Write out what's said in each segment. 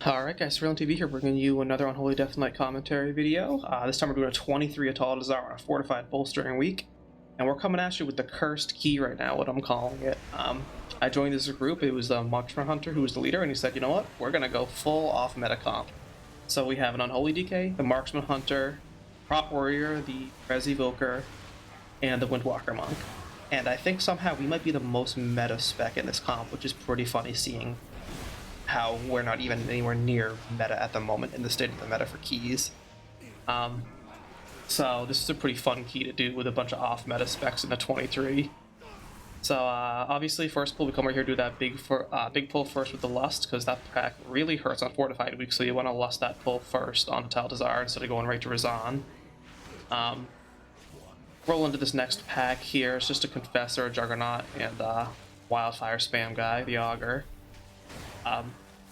Alright guys, Rezan TV here, bringing you another Unholy Death Knight commentary video. This time we're doing a 23 Atal'Dazar on a Fortified Bolstering week. And we're coming at you with the Cursed Key right now, what I'm calling it. I joined this group, it was the Marksmanship Hunter who was the leader, and he said, you know what, we're gonna go full off meta comp. So we have an Unholy DK, the Marksman Hunter, Prop Warrior, the Preservation Evoker, and the Windwalker Monk. And I think somehow we might be the most meta spec in this comp, which is pretty funny seeing how we're not even anywhere near meta at the moment in the state of the meta for keys. So this is a pretty fun key to do with a bunch of off meta specs in the 23. So obviously first pull we come right here, do that big pull first with the Lust, because that pack really hurts on Fortified week, so you want to Lust that pull first on Atal'Dazar instead of going right to Rezan. Roll into this next pack here. It's just a Confessor, a Juggernaut, and Wildfire spam guy, the Augur.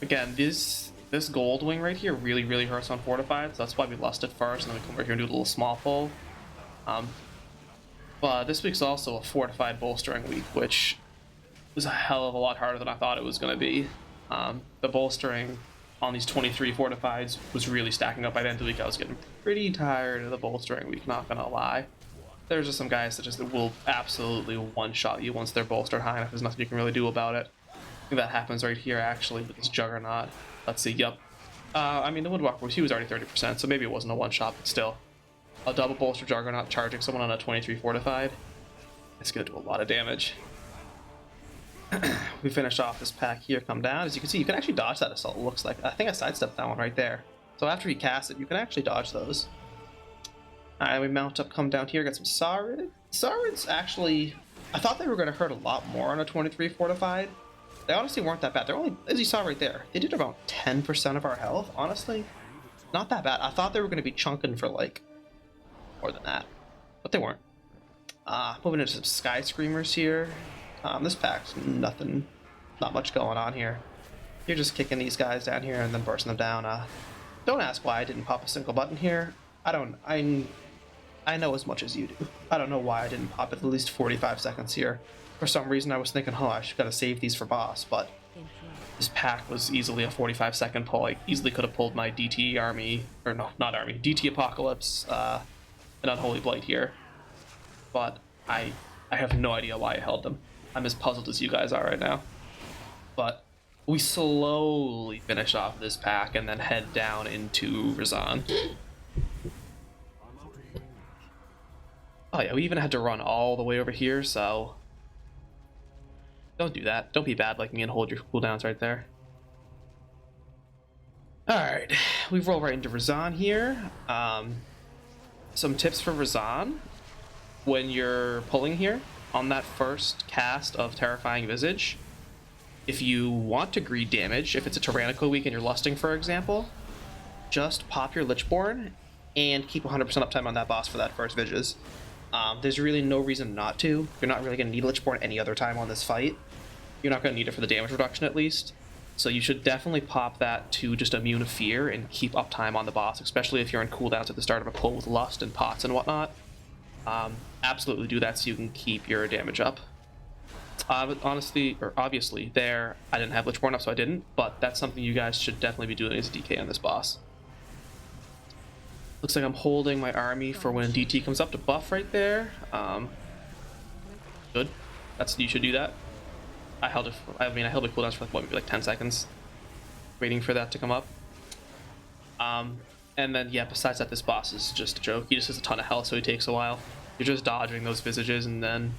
Again, this gold wing right here really hurts on Fortified, so that's why we Lust it first, and then we come over here and do a little small pull. But this week's also a Fortified Bolstering week, which was a hell of a lot harder than I thought it was going to be. The Bolstering on these 23 Fortifieds was really stacking up. By the end of the week, I was getting pretty tired of the Bolstering week, not going to lie. There's just some guys that just will absolutely one-shot you once they're bolstered high enough. There's nothing you can really do about it. I think that happens right here, actually, with this Juggernaut. Let's see, yep. I mean, the Windwalker, he was already 30%, so maybe it wasn't a one-shot, but still. A double bolster Juggernaut charging someone on a 23 Fortified. It's going to do a lot of damage. We finished off this pack here, come down. As you can see, you can actually dodge that assault, it looks like. I think I sidestepped that one right there. So after he casts it, you can actually dodge those. Alright, we mount up, come down here, get some Sarid. Sarid's actually... I thought they were going to hurt a lot more on a 23 Fortified. They honestly weren't that bad. They're only, as you saw right there, they did about 10% of our health. Honestly, not that bad. I thought they were going to be chunking for, like, more than that. But they weren't. Moving into some Sky Screamers here. This pack's nothing, not much going on here. You're just kicking these guys down here and then bursting them down. Don't ask why I didn't pop a single button here. I know as much as you do. I don't know why I didn't pop it at least 45 seconds here. For some reason I was thinking, oh, I should gotta save these for boss, but this pack was easily a 45-second pull. I easily could have pulled my DT army, or no, not army, DT Apocalypse, and Unholy Blight here. But I have no idea why I held them. I'm as puzzled as you guys are right now. But we slowly finish off this pack and then head down into Rezan. Oh yeah, we even had to run all the way over here, so don't do that. Don't be bad like me and hold your cooldowns right there. Alright, we roll right into Rezan here. Some tips for Rezan. When you're pulling here, on that first cast of Terrifying Visage, if you want to greed damage, if it's a Tyrannical week and you're lusting, for example, just pop your Lichborn and keep 100% uptime on that boss for that first Visage. There's really no reason not to. You're not really going to need Lichborn any other time on this fight. You're not going to need it for the damage reduction, at least. So you should definitely pop that to just Immune of Fear and keep uptime on the boss, especially if you're in cooldowns at the start of a pull with Lust and Pots and whatnot. Absolutely do that so you can keep your damage up. But honestly, or obviously, there, I didn't have Lichborn up, so I didn't, but that's something you guys should definitely be doing as a DK on this boss. Looks like I'm holding my army for when DT comes up to buff right there. Good. You should do that. I held it. I held the cooldowns for like, what, maybe like 10 seconds, waiting for that to come up. And then yeah, besides that, this boss is just a joke. He just has a ton of health, so he takes a while. You're just dodging those visages, and then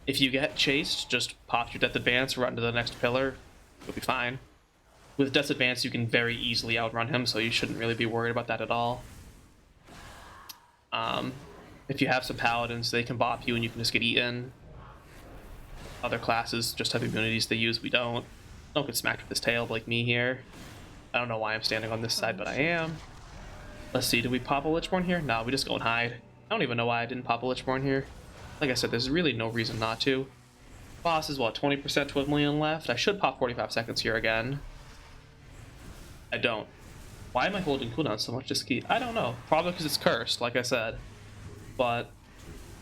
if you get chased, just pop your Death Advance, run to the next pillar. You'll be fine. With Death Advance, you can very easily outrun him, so you shouldn't really be worried about that at all. If you have some paladins, they can bop you and you can just get eaten. Other classes just have immunities they use, we don't. Don't get smacked with this tail like me here. I don't know why I'm standing on this side, but I am. Let's see, did we pop a Lichborn here? No, we just go and hide. I don't even know why I didn't pop a Lichborn here. Like I said, there's really no reason not to. Boss is what, 20% to 1 million left? I should pop 45 seconds here again. I don't. Why am I holding cooldown so much this key? I don't know. Probably because it's cursed, like I said. But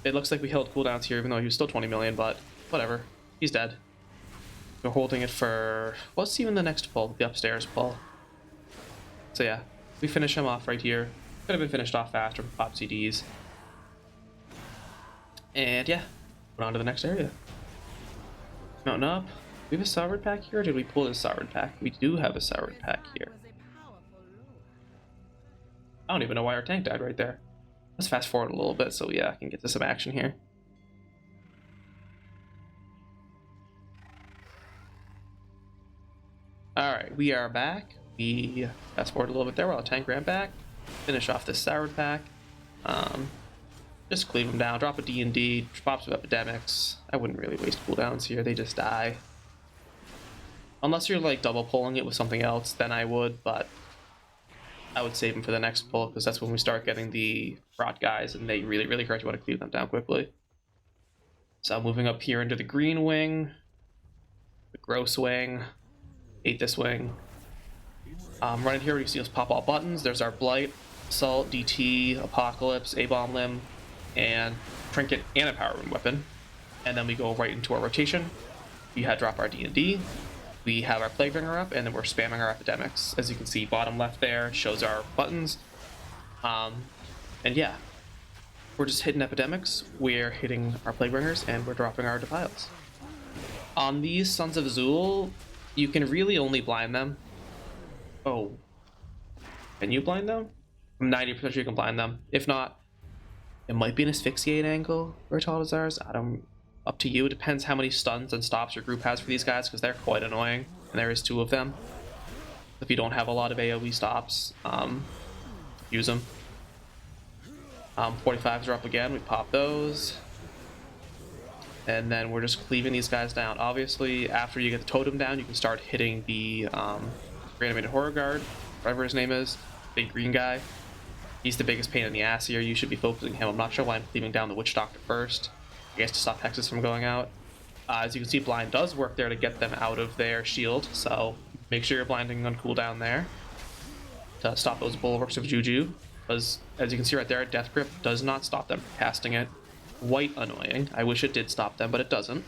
it looks like we held cooldowns here, even though he was still 20 million, but whatever. He's dead. We're holding it for... what's even the next pull? The upstairs pull. So yeah, we finish him off right here. Could have been finished off faster with pop CDs. And yeah, went on to the next area. Mountain up. We have a sovereign pack here, or did we pull a sovereign pack? We do have a sovereign pack here. I don't even know why our tank died right there. Let's fast forward a little bit so yeah, I can get to some action here. Alright, we are back. We fast forward a little bit there while the tank ran back. Finish off this sovereign pack. Just cleave them down, drop a D&D, pop some epidemics. I wouldn't really waste cooldowns here, they just die. Unless you're like double pulling it with something else, then I would, but I would save them for the next pull because that's when we start getting the rot guys and they really, really hurt. You want to cleave them down quickly. So moving up here into the green wing, the gross wing, ate this wing. Right in here, you see us pop all buttons. There's our Blight, Assault, DT, Apocalypse, A-Bomb Limb, and Trinket and a Power Rune weapon. And then we go right into our rotation. We had drop our D&D. We have our Plague Bringer up, and then we're spamming our epidemics. As you can see, bottom left there shows our buttons. And yeah, we're just hitting epidemics. We're hitting our Plague Bringers, and we're dropping our Defiles. On these Sons of Azul, you can really only blind them. Oh, can you blind them? I'm 90% sure you can blind them. If not, it might be an asphyxiate angle for Atal'Dazar's. Up to you. It depends how many stuns and stops your group has for these guys, because they're quite annoying, and there is 2 of them. If you don't have a lot of AoE stops, use them. 45s are up again. We pop those. And then we're just cleaving these guys down. Obviously, after you get the totem down, you can start hitting the reanimated horror guard, whatever his name is, big green guy. He's the biggest pain in the ass here. You should be focusing him. I'm not sure why I'm cleaving down the Witch Doctor first. I guess to stop hexes from going out. As you can see, blind does work there to get them out of their shield, so make sure you're blinding on cooldown there to stop those bulwarks of Juju, because as you can see right there, Death Grip does not stop them from casting it. Quite annoying. I wish it did stop them, but it doesn't.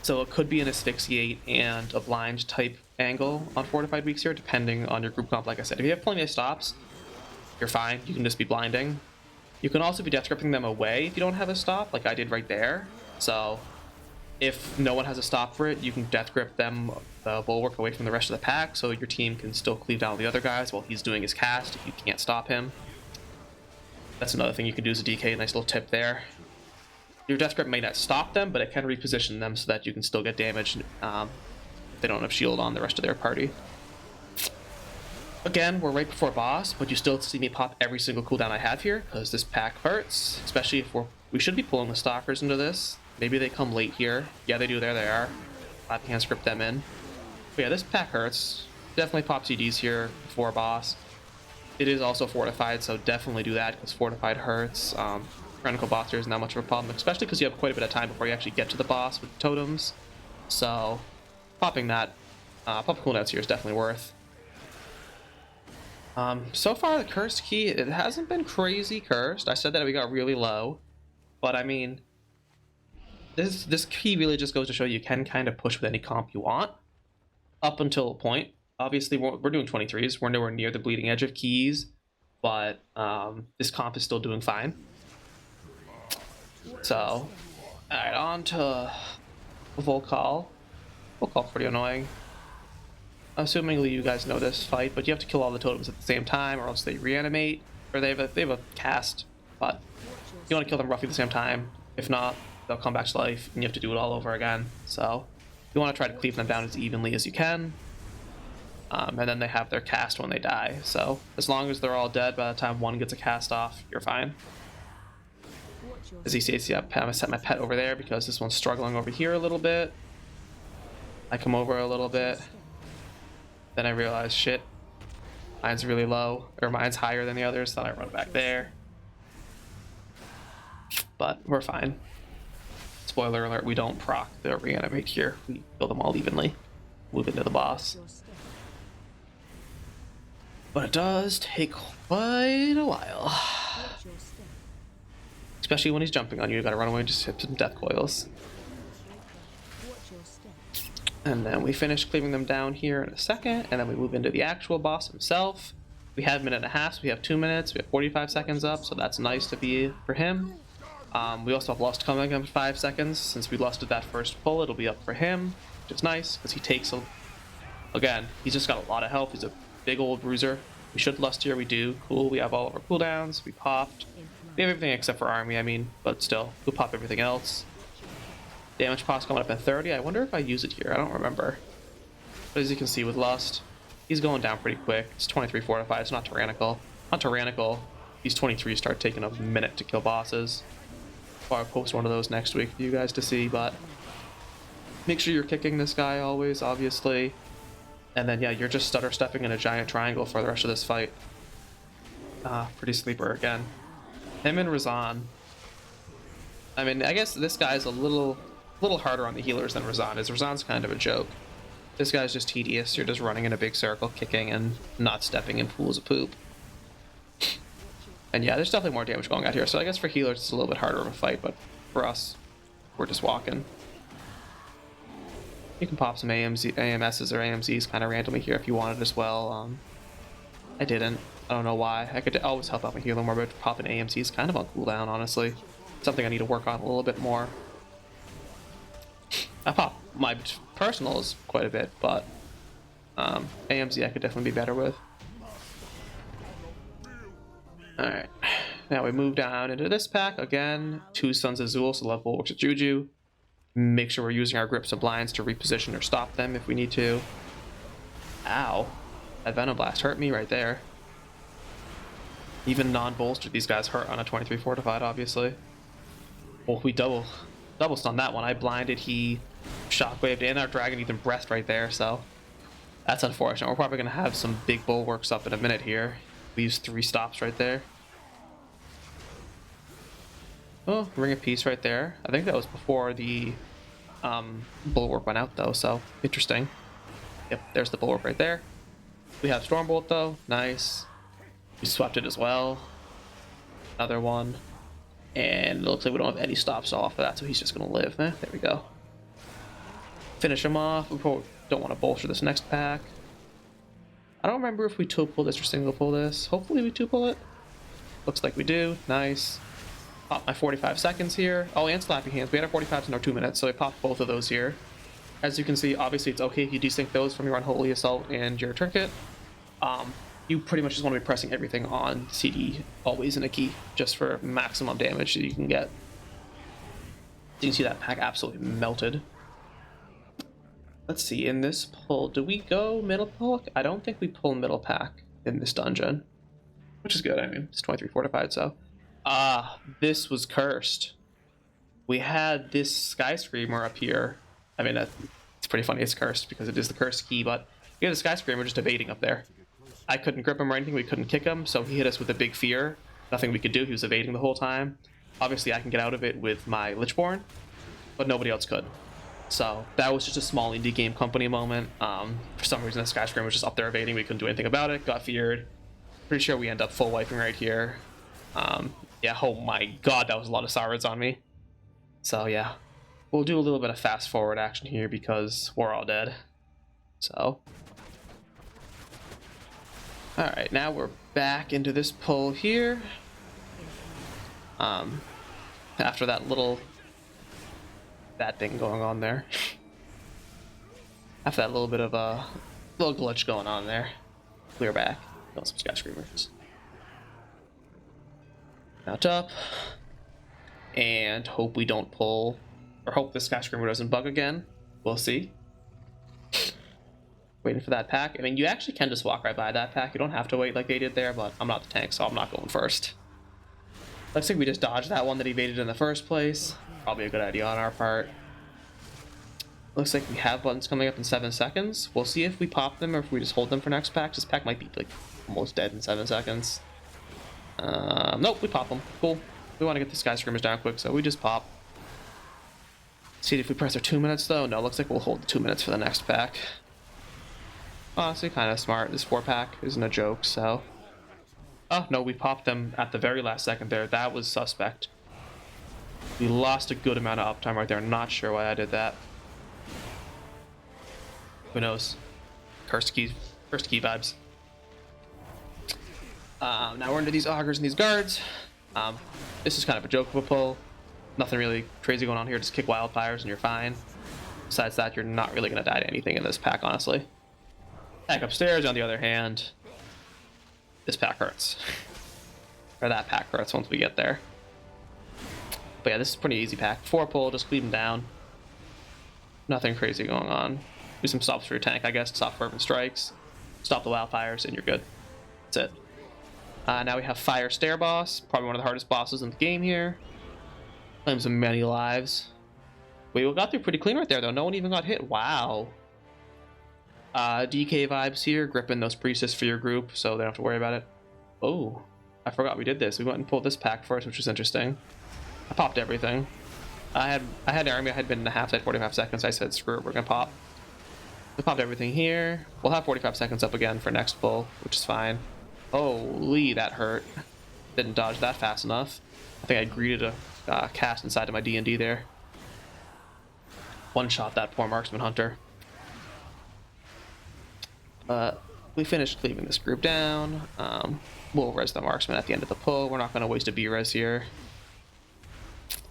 So it could be an asphyxiate and a blind type angle on Fortified weeks here, depending on your group comp. Like I said, if you have plenty of stops, you're fine. You can just be blinding. You can also be death gripping them away if you don't have a stop, like I did right there. So if no one has a stop for it, you can death grip them, the bulwark, away from the rest of the pack, so your team can still cleave down the other guys while he's doing his cast if you can't stop him. That's another thing you can do as a DK, nice little tip there. Your death grip may not stop them, but it can reposition them so that you can still get damage if they don't have shield on the rest of their party. Again, we're right before boss, but you still see me pop every single cooldown I have here, because this pack hurts, especially if we should be pulling the stalkers into this. Maybe they come late here. Yeah, they do. There they are. Clapping hand script them in. But yeah, this pack hurts. Definitely pop CDs here before boss. It is also fortified, so definitely do that, because fortified hurts. Critical boss here is not much of a problem, especially because you have quite a bit of time before you actually get to the boss with the totems. So popping that, popping cooldowns here is definitely worth. So far, the cursed key, it hasn't been crazy cursed. I said that we got really low, but I mean, this key really just goes to show you can kind of push with any comp you want, up until a point. Obviously, we're doing 23s. We're nowhere near the bleeding edge of keys, but this comp is still doing fine. So, alright, on to Vol'kaal. Vol'kaal's pretty annoying. Assumingly you guys know this fight, but you have to kill all the totems at the same time, or else they reanimate, or they have a cast, but you want to kill them roughly at the same time. If not, they'll come back to life, and you have to do it all over again. So you want to try to cleave them down as evenly as you can, and then they have their cast when they die. So as long as they're all dead by the time one gets a cast off, you're fine. As you see, I'm gonna set my pet over there because this one's struggling over here a little bit. I come over a little bit. Then I realize, shit, mine's really low, or mine's higher than the others, then I run back there. But we're fine. Spoiler alert, we don't proc the reanimate here. We kill them all evenly. Move into the boss. But it does take quite a while. Especially when he's jumping on you, you gotta run away and just hit some death coils. And then we finish clearing them down here in a second, and then we move into the actual boss himself. We had a minute and a half, so we have 2 minutes. We have 45 seconds up, so that's nice to be for him. We also have Lust coming in 5 seconds. Since we lusted that first pull, it'll be up for him, which is nice, because he takes again, he's just got a lot of health. He's a big old bruiser. We should lust here, we do. Cool, we have all of our cooldowns, we popped. We have everything except for army, I mean, but still, we'll pop everything else. Damage pot's coming up at 30. I wonder if I use it here. I don't remember. But as you can see with Lust, he's going down pretty quick. It's 23 Fortified. It's not tyrannical. On tyrannical, these 23 start taking a minute to kill bosses. I'll post one of those next week for you guys to see, but make sure you're kicking this guy always, obviously. And then, yeah, you're just stutter stepping in a giant triangle for the rest of this fight. Pretty sleeper again. Him and Rezan. I mean, I guess this guy's a little harder on the healers than Rezan is. Rezan's kind of a joke. This guy's just tedious. You're just running in a big circle, kicking and not stepping in pools of poop. And yeah, there's definitely more damage going out here. So I guess for healers it's a little bit harder of a fight, but for us, we're just walking. You can pop some AMSs or AMZs kind of randomly here if you wanted as well. I didn't. I don't know why. I could always help out my healer more, but popping AMC is kind of on cooldown, honestly. Something I need to work on a little bit more. I pop my personals quite a bit, but AMZ I could definitely be better with. Alright, now we move down into this pack. Again, 2 Sons of Zul, so level works with Juju. Make sure we're using our Grips of Blinds to reposition or stop them if we need to. Ow. That Venom Blast hurt me right there. Even non-bolstered, these guys hurt on a 23 Fortified, obviously. Well, we double stunned that one. I blinded, he shockwaved, and our dragon even breathed right there, so that's unfortunate. We're probably going to have some big bulwarks up in a minute here. We used 3 stops right there. Oh, Ring of Peace right there. I think that was before the bulwark went out, though, so interesting. Yep, there's the bulwark right there. We have Stormbolt, though. Nice. We swept it as well. Another one. And it looks like we don't have any stops off of that, so he's just going to live. There we go. Finish him off. We don't want to bolster this next pack. I don't remember if we 2-pull this or single-pull this. Hopefully we 2-pull it. Looks like we do. Nice. Pop my 45 seconds here. Oh, and Slapping Hands. We had our 45s in our 2 minutes, so I popped both of those here. As you can see, obviously it's okay if you desync those from your Unholy Assault and your Trinket. You pretty much just want to be pressing everything on CD, always in a key, just for maximum damage that you can get. You can see that pack absolutely melted. Let's see, in this pull, do we go middle pull? I don't think we pull middle pack in this dungeon, which is good. I mean, it's 23 Fortified, so. This was cursed. We had this Sky Screamer up here. I mean, it's pretty funny it's cursed because it is the cursed key, but we had the Sky Screamer just evading up there. I couldn't grip him or anything, we couldn't kick him, so he hit us with a big fear. Nothing we could do, he was evading the whole time. Obviously I can get out of it with my Lichborn, but nobody else could. So that was just a small indie game company moment. For some reason the Sky Screamer was just up there evading, we couldn't do anything about it, got feared. Pretty sure we end up full wiping right here. Yeah, oh my god, that was a lot of Saurids on me. So yeah, we'll do a little bit of fast forward action here because we're all dead. So. Alright, now we're back into this pull here. After that bad thing going on there. After that little bit of a little glitch going on there. Clear back. Kill some Sky Screamers. Mount up. And hope we don't pull, or hope the Sky Screamer doesn't bug again. We'll see. Waiting for that pack. I mean, you actually can just walk right by that pack. You don't have to wait like they did there, but I'm not the tank, so I'm not going first. Looks like we just dodged that one that evaded in the first place. Probably a good idea on our part. Looks like we have buttons coming up in 7 seconds. We'll see if we pop them or if we just hold them for next pack. This pack might be like almost dead in 7 seconds. Nope, we pop them. Cool. We want to get the Sky Screamers down quick, so we just pop. See if we press our 2 minutes though. No, looks like we'll hold the 2 minutes for the next pack. Honestly, kind of smart. This 4-pack isn't a joke, so. Oh, no, we popped them at the very last second there. That was suspect. We lost a good amount of uptime right there. Not sure why I did that. Who knows? Cursed key vibes. Now we're into these augurs and these guards. This is kind of a joke of a pull. Nothing really crazy going on here. Just kick wildfires and you're fine. Besides that, you're not really going to die to anything in this pack, honestly. Pack upstairs, on the other hand, this pack hurts. Or that pack hurts once we get there. But yeah, this is a pretty easy pack. 4 pull, just leave them down. Nothing crazy going on. Do some stops for your tank, I guess. Stop fervent strikes. Stop the wildfires, and you're good. That's it. Now we have Fire Stair Boss. Probably one of the hardest bosses in the game here. Claims many lives. We got through pretty clean right there, though. No one even got hit. Wow. DK vibes here. Gripping those priestess for your group, so they don't have to worry about it. Oh, I forgot we did this. We went and pulled this pack first, which was interesting. I popped everything. I had army. I had been in a half at 45 seconds. I said, screw it, we're gonna pop. We popped everything here. We'll have 45 seconds up again for next pull, which is fine. Holy, that hurt. Didn't dodge that fast enough. I think I greeted a cast inside of my D&D there. One shot that poor Marksman Hunter. We finished cleaving this group down. We'll res the Marksman at the end of the pull. We're not going to waste a B-res here.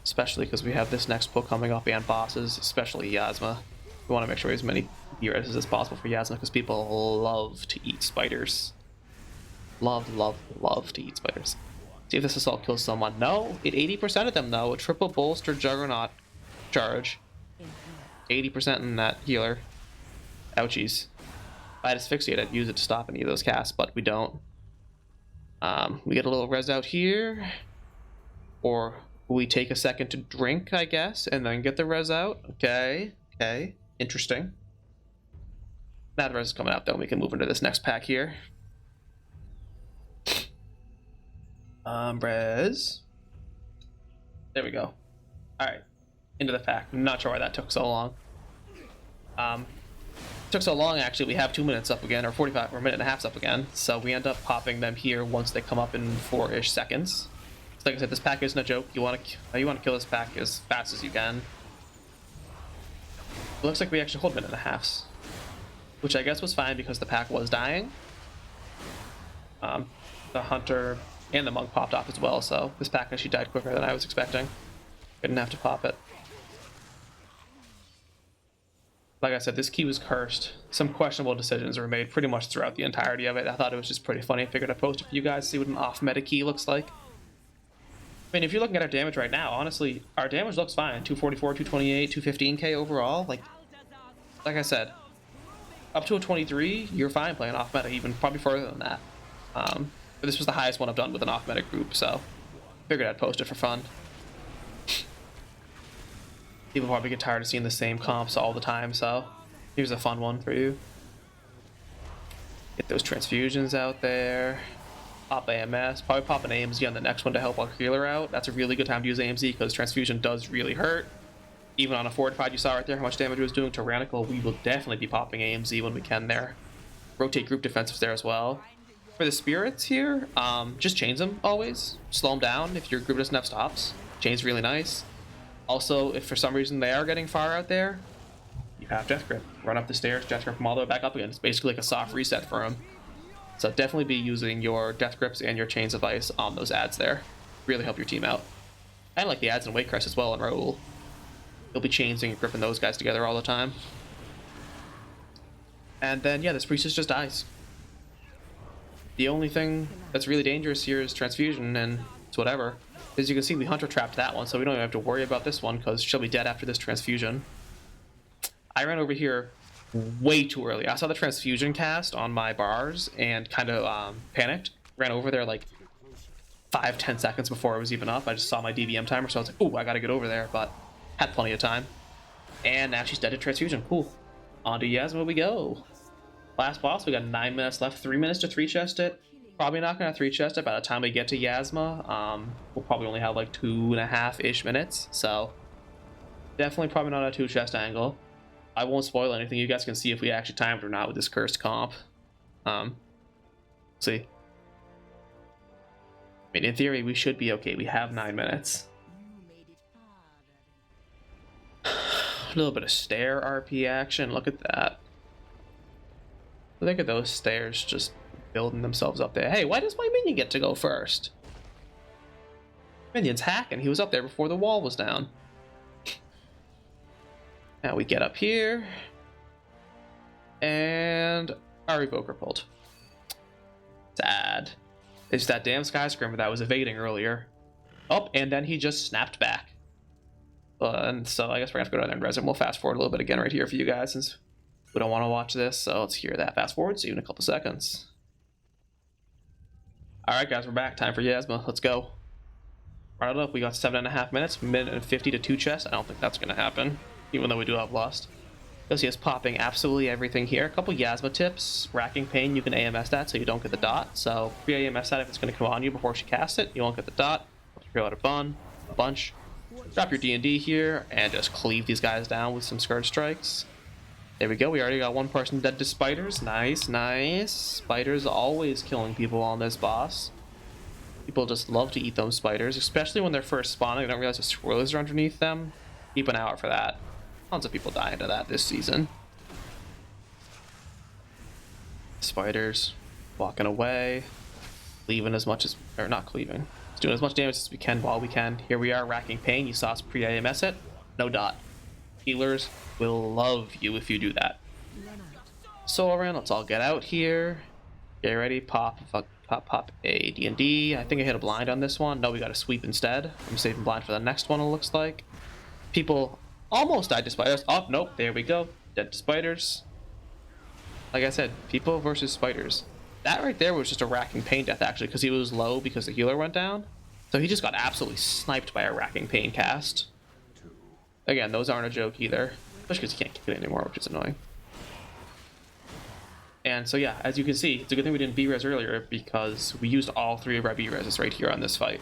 Especially because we have this next pull coming up and bosses, especially Yazma. We want to make sure we have as many B-reses as possible for Yazma because people love to eat spiders. Love, love, love to eat spiders. See if this assault kills someone. No, it 80% of them though. A triple bolster juggernaut charge. 80% in that healer. Ouchies. If I had asphyxiate, I'd use it to stop any of those casts, but we don't. We get a little res out here. Or we take a second to drink, I guess, and then get the res out. Okay, okay. Interesting. Now the res is coming out though, we can move into this next pack here. Res. There we go. Alright. Into the pack. I'm not sure why that took so long. Took so long actually, we have 2 minutes up again, or 45 or a minute and a half up again. So we end up popping them here once they come up in 4-ish seconds. So like I said, this pack isn't a joke. You want to kill this pack as fast as you can. It looks like we actually hold minute and a half, which I guess was fine because the pack was dying. The hunter and the monk popped off as well, so this pack actually died quicker than I was expecting. Didn't have to pop it. Like I said, this key was cursed. Some questionable decisions were made pretty much throughout the entirety of it. I thought it was just pretty funny. I figured I'd post it for you guys to see what an off-meta key looks like. I mean, if you're looking at our damage right now, honestly, our damage looks fine. 244, 228, 215k overall. Like I said, up to a 23, you're fine playing off-meta, even probably further than that. But this was the highest one I've done with an off-meta group, so figured I'd post it for fun. People probably get tired of seeing the same comps all the time, so here's a fun one for you. Get those transfusions out there. Pop AMS. Probably pop an AMZ on the next one to help our healer out. That's a really good time to use AMZ because transfusion does really hurt. Even on a Fortified, you saw right there how much damage it was doing. Tyrannical, we will definitely be popping AMZ when we can there. Rotate group defensives there as well. For the spirits here, just chains them always. Slow them down if your group doesn't have stops. Chain's really nice. Also, if for some reason they are getting far out there, you have Death Grip. Run up the stairs, Death Grip them all the way back up again. It's basically like a soft reset for them. So definitely be using your Death Grips and your Chains of Ice on those ads there. Really help your team out. And like the ads in Wakecrest as well in Raoul. You'll be chainsing and gripping those guys together all the time. And then, yeah, this Priestess just dies. The only thing that's really dangerous here is Transfusion, and it's whatever. As you can see, we Hunter trapped that one, so we don't even have to worry about this one, because she'll be dead after this Transfusion. I ran over here way too early. I saw the Transfusion cast on my bars, and kind of panicked. Ran over there like 5-10 seconds before it was even up. I just saw my DBM timer, so I was like, ooh, I gotta get over there, but had plenty of time. And now she's dead to Transfusion. Cool. On to Yazma we go. Last boss, we got 9 minutes left. 3 minutes to 3-chest it. Probably not going to 3-chest it by the time we get to Yazma. We'll probably only have like 2.5-ish minutes. So definitely probably not a 2-chest angle. I won't spoil anything. You guys can see if we actually timed or not with this cursed comp. See. I mean, in theory, we should be okay. We have 9 minutes. A little bit of stair RP action. Look at that. Look at those stairs just building themselves up there. Hey, why does my minion get to go first? Minion's hacking. He was up there before the wall was down. Now we get up here. And our evoker pulled. Sad. It's that damn skyscraper that was evading earlier. Oh, and then he just snapped back. And so I guess we're going to have to go down there and Rezan. We'll fast forward a little bit again right here for you guys since we don't want to watch this. So let's hear that fast forward. See you in a couple seconds. Alright guys, we're back. Time for Yazma. Let's go. Right up, we got 7.5 minutes. Minute and 50 to 2 chests. I don't think that's going to happen, even though we do have Lust. You'll see us popping absolutely everything here. A couple Yazma tips. Racking Pain, you can AMS that so you don't get the dot. So pre-AMS that if it's going to come on you before she casts it, you won't get the dot. Reload a bunch. Drop your D&D here and just cleave these guys down with some Scourge Strikes. There we go. We already got one person dead to spiders. Nice, nice. Spiders always killing people on this boss. People just love to eat those spiders, especially when they're first spawning. They don't realize the swirlers are underneath them. Keep an eye out for that. Tons of people die into that this season. Spiders walking away, cleaving as much as, or not cleaving. Doing as much damage as we can while we can. Here we are, Racking Pain. You saw us pre-AMS it. No dot. Healers will love you if you do that. So around, let's all get out here. Get ready. Pop a D&D. I think I hit a blind on this one. No, we got a sweep instead. I'm saving blind for the next one, it looks like. People almost died to spiders. Oh, nope. There we go. Dead to spiders. Like I said, people versus spiders. That right there was just a Racking Pain death, actually, because he was low because the healer went down. So he just got absolutely sniped by a Racking Pain cast. Again, those aren't a joke either. Especially because you can't kick it anymore, which is annoying. And so yeah, as you can see, it's a good thing we didn't B-res earlier because we used all 3 of our B-reses right here on this fight.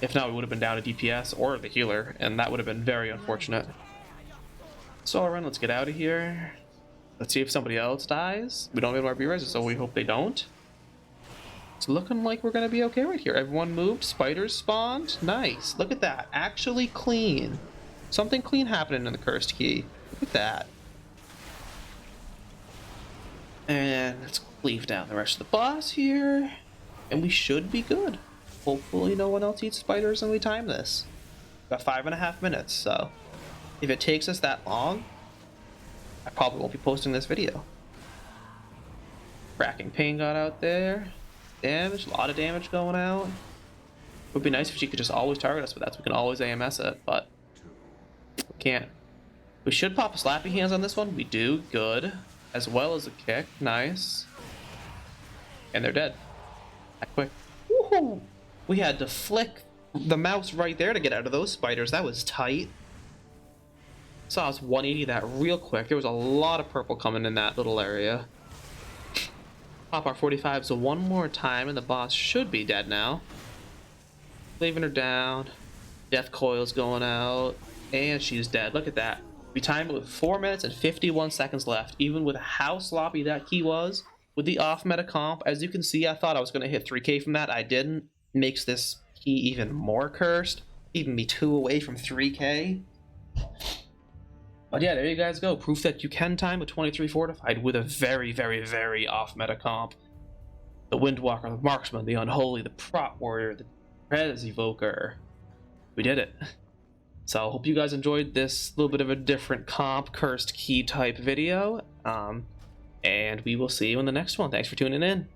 If not, we would have been down to DPS or the healer, and that would have been very unfortunate. So I'll run, let's get out of here. Let's see if somebody else dies. We don't have our B-reses, so we hope they don't. It's looking like we're going to be okay right here. Everyone moved. Spiders spawned. Nice. Look at that. Actually clean. Something clean happening in the Cursed Key. Look at that. And let's cleave down the rest of the boss here. And we should be good. Hopefully no one else eats spiders and we time this. Got 5.5 minutes, so if it takes us that long, I probably won't be posting this video. Racking Pain got out there. Damage, a lot of damage going out. It would be nice if she could just always target us with that so we can always AMS it, but we can't. We should pop a Slappy Hands on this one. We do. Good. As well as a kick. Nice. And they're dead. That quick. Woohoo! We had to flick the mouse right there to get out of those spiders. That was tight. Saw us 180 that real quick. There was a lot of purple coming in that little area. Pop our 45s one more time and the boss should be dead now. Leaving her down. Death coil's going out. And she's dead. Look at that. We timed it with 4 minutes and 51 seconds left. Even with how sloppy that key was. With the off meta comp, as you can see, I thought I was going to hit 3k from that. I didn't. Makes this key even more cursed. Keeping me 2 away from 3k. But yeah, there you guys go. Proof that you can time a 23 Fortified with a very, very, very off-meta comp. The Windwalker, the Marksman, the Unholy, the Prot Warrior, the Preservation Evoker. We did it. So I hope you guys enjoyed this little bit of a different comp, cursed key type video. And we will see you in the next one. Thanks for tuning in.